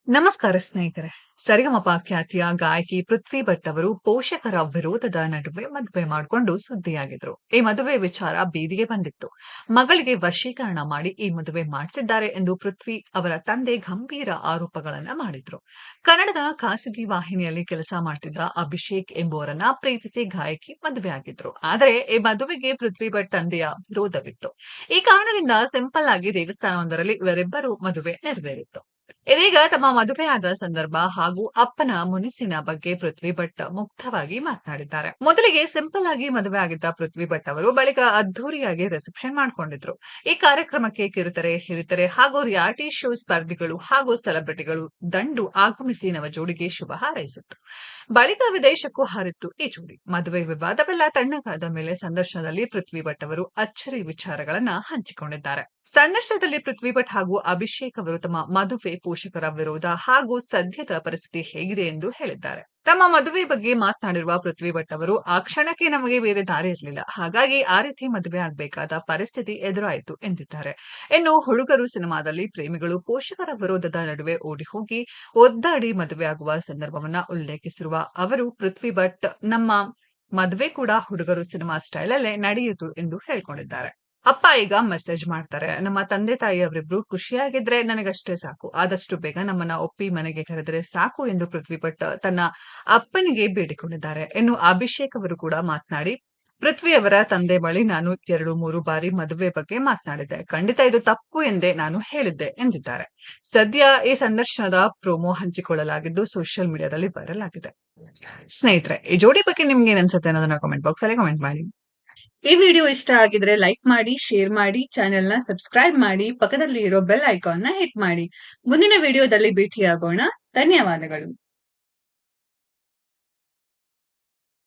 ನಮಸ್ಕಾರ ಸ್ನೇಹಿತರೆ. ಸರಿಗಮಪ ಖ್ಯಾತಿಯ ಗಾಯಕಿ ಪೃಥ್ವಿ ಭಟ್ ಅವರು ಪೋಷಕರ ವಿರೋಧದ ನಡುವೆ ಮದುವೆ ಮಾಡಿಕೊಂಡು ಸುದ್ದಿಯಾಗಿದ್ರು. ಈ ಮದುವೆ ವಿಚಾರ ಬೀದಿಗೆ ಬಂದಿತ್ತು. ಮಗಳಿಗೆ ವಶೀಕರಣ ಮಾಡಿ ಈ ಮದುವೆ ಮಾಡಿಸಿದ್ದಾರೆ ಎಂದು ಪೃಥ್ವಿ ಅವರ ತಂದೆ ಗಂಭೀರ ಆರೋಪಗಳನ್ನ ಮಾಡಿದ್ರು. ಕನ್ನಡದ ಖಾಸಗಿ ವಾಹಿನಿಯಲ್ಲಿ ಕೆಲಸ ಮಾಡ್ತಿದ್ದ ಅಭಿಷೇಕ್ ಎಂಬುವರನ್ನ ಪ್ರೀತಿಸಿ ಗಾಯಕಿ ಮದುವೆಯಾಗಿದ್ರು. ಆದರೆ ಈ ಮದುವೆಗೆ ಪೃಥ್ವಿ ಭಟ್ ತಂದೆಯ ವಿರೋಧವಿತ್ತು. ಈ ಕಾರಣದಿಂದ ಸಿಂಪಲ್ ಆಗಿ ದೇವಸ್ಥಾನವೊಂದರಲ್ಲಿ ಇವರಿಬ್ಬರು ಮದುವೆ ನೆರವೇರಿತ್ತು. ಇದೀಗ ತಮ್ಮ ಮದುವೆಯಾದ ಸಂದರ್ಭ ಹಾಗೂ ಅಪ್ಪನ ಮುನಿಸಿನ ಬಗ್ಗೆ ಪೃಥ್ವಿ ಭಟ್ ಮುಕ್ತವಾಗಿ ಮಾತನಾಡಿದ್ದಾರೆ. ಮೊದಲಿಗೆ ಸಿಂಪಲ್ ಆಗಿ ಮದುವೆ ಆಗಿದ್ದ ಪೃಥ್ವಿ ಭಟ್ ಅವರು ಬಳಿಕ ಅದ್ದೂರಿಯಾಗಿ ರಿಸೆಪ್ಷನ್ ಮಾಡ್ಕೊಂಡಿದ್ರು. ಈ ಕಾರ್ಯಕ್ರಮಕ್ಕೆ ಕಿರುತೆರೆ, ಹಿರಿತೆರೆ ಹಾಗೂ ರಿಯಾಲಿಟಿ ಶೋ ಸ್ಪರ್ಧಿಗಳು ಹಾಗೂ ಸೆಲೆಬ್ರಿಟಿಗಳು ದಂಡು ಆಗಮಿಸಿ ನವ ಜೋಡಿಗೆ ಶುಭ ಹಾರೈಸಿತ್ತು. ಬಳಿಕ ವಿದೇಶಕ್ಕೂ ಹಾರಿತ್ತು ಈ ಜೋಡಿ. ಮದುವೆ ವಿವಾದವೆಲ್ಲ ತಣ್ಣಗಾದ ಮೇಲೆ ಸಂದರ್ಶನದಲ್ಲಿ ಪೃಥ್ವಿ ಭಟ್ ಅವರು ಅಚ್ಚರಿ ವಿಚಾರಗಳನ್ನ ಹಂಚಿಕೊಂಡಿದ್ದಾರೆ. ಸಂದರ್ಶನದಲ್ಲಿ ಪೃಥ್ವಿ ಭಟ್ ಹಾಗೂ ಅಭಿಷೇಕ್ ಅವರು ತಮ್ಮ ಮದುವೆ ಪೋಷಕರ ವಿರೋಧ ಹಾಗೂ ಸದ್ಯದ ಪರಿಸ್ಥಿತಿ ಹೇಗಿದೆ ಎಂದು ಹೇಳಿದ್ದಾರೆ. ತಮ್ಮ ಮದುವೆ ಬಗ್ಗೆ ಮಾತನಾಡಿರುವ ಪೃಥ್ವಿ ಭಟ್ ಅವರು, ಆ ಕ್ಷಣಕ್ಕೆ ನಮಗೆ ಬೇರೆ ದಾರಿ ಇರಲಿಲ್ಲ, ಹಾಗಾಗಿ ಆ ರೀತಿ ಮದುವೆ ಆಗಬೇಕಾದ ಪರಿಸ್ಥಿತಿ ಎದುರಾಯಿತು ಎಂದಿದ್ದಾರೆ. ಇನ್ನು ಹುಡುಗರು ಸಿನಿಮಾದಲ್ಲಿ ಪ್ರೇಮಿಗಳು ಪೋಷಕರ ವಿರೋಧದ ನಡುವೆ ಓಡಿ ಹೋಗಿ ಒದ್ದಾಡಿ ಮದುವೆಯಾಗುವ ಸಂದರ್ಭವನ್ನ ಉಲ್ಲೇಖಿಸಿರುವ ಅವರು, ಪೃಥ್ವಿ ಭಟ್ ನಮ್ಮ ಮದುವೆ ಕೂಡ ಹುಡುಗರು ಸಿನಿಮಾ ಸ್ಟೈಲ್ ಅಲ್ಲೇ ನಡೆಯಿತು ಎಂದು ಹೇಳಿಕೊಂಡಿದ್ದಾರೆ. ಅಪ್ಪ ಈಗ ಮೆಸೇಜ್ ಮಾಡ್ತಾರೆ, ನಮ್ಮ ತಂದೆ ತಾಯಿ ಅವರಿಬ್ರು ಖುಷಿಯಾಗಿದ್ರೆ ನನಗಷ್ಟೇ ಸಾಕು, ಆದಷ್ಟು ಬೇಗ ನಮ್ಮನ್ನ ಒಪ್ಪಿ ಮನೆಗೆ ಕರೆದರೆ ಸಾಕು ಎಂದು ಪೃಥ್ವಿ ಭಟ್ ತನ್ನ ಅಪ್ಪನಿಗೆ ಬೇಡಿಕೊಂಡಿದ್ದಾರೆ. ಇನ್ನು ಅಭಿಷೇಕ್ ಅವರು ಕೂಡ ಮಾತನಾಡಿ, ಪೃಥ್ವಿ ಅವರ ತಂದೆ ಬಳಿ ನಾನು 2-3 ಬಾರಿ ಮದುವೆ ಬಗ್ಗೆ ಮಾತನಾಡಿದ್ದೆ, ಖಂಡಿತ ಇದು ತಪ್ಪು ಎಂದೇ ನಾನು ಹೇಳಿದ್ದೆ ಎಂದಿದ್ದಾರೆ. ಸದ್ಯ ಈ ಸಂದರ್ಶನದ ಪ್ರೋಮೋ ಹಂಚಿಕೊಳ್ಳಲಾಗಿದ್ದು ಸೋಷಿಯಲ್ ಮೀಡಿಯಾದಲ್ಲಿ ವೈರಲ್ ಆಗಿದೆ. ಸ್ನೇಹಿತರೆ, ಈ ಜೋಡಿ ಬಗ್ಗೆ ನಿಮ್ಗೆ ಏನ್ ಅನ್ಸುತ್ತೆ ಅನ್ನೋದನ್ನ ಕಾಮೆಂಟ್ ಬಾಕ್ಸ್ ಅಲ್ಲಿ ಕಾಮೆಂಟ್ ಮಾಡಿ. ಈ ವಿಡಿಯೋ ಇಷ್ಟ ಆಗಿದ್ರೆ ಲೈಕ್ ಮಾಡಿ, ಶೇರ್ ಮಾಡಿ, ಚಾನೆಲ್ ನ ಸಬ್ಸ್ಕ್ರೈಬ್ ಮಾಡಿ, ಪಕ್ಕದಲ್ಲಿ ಇರೋ ಬೆಲ್ ಐಕಾನ್ ನ ಹಿಟ್ ಮಾಡಿ. ಮುಂದಿನ ವಿಡಿಯೋದಲ್ಲಿ ಭೇಟಿಯಾಗೋಣ. ಧನ್ಯವಾದಗಳು.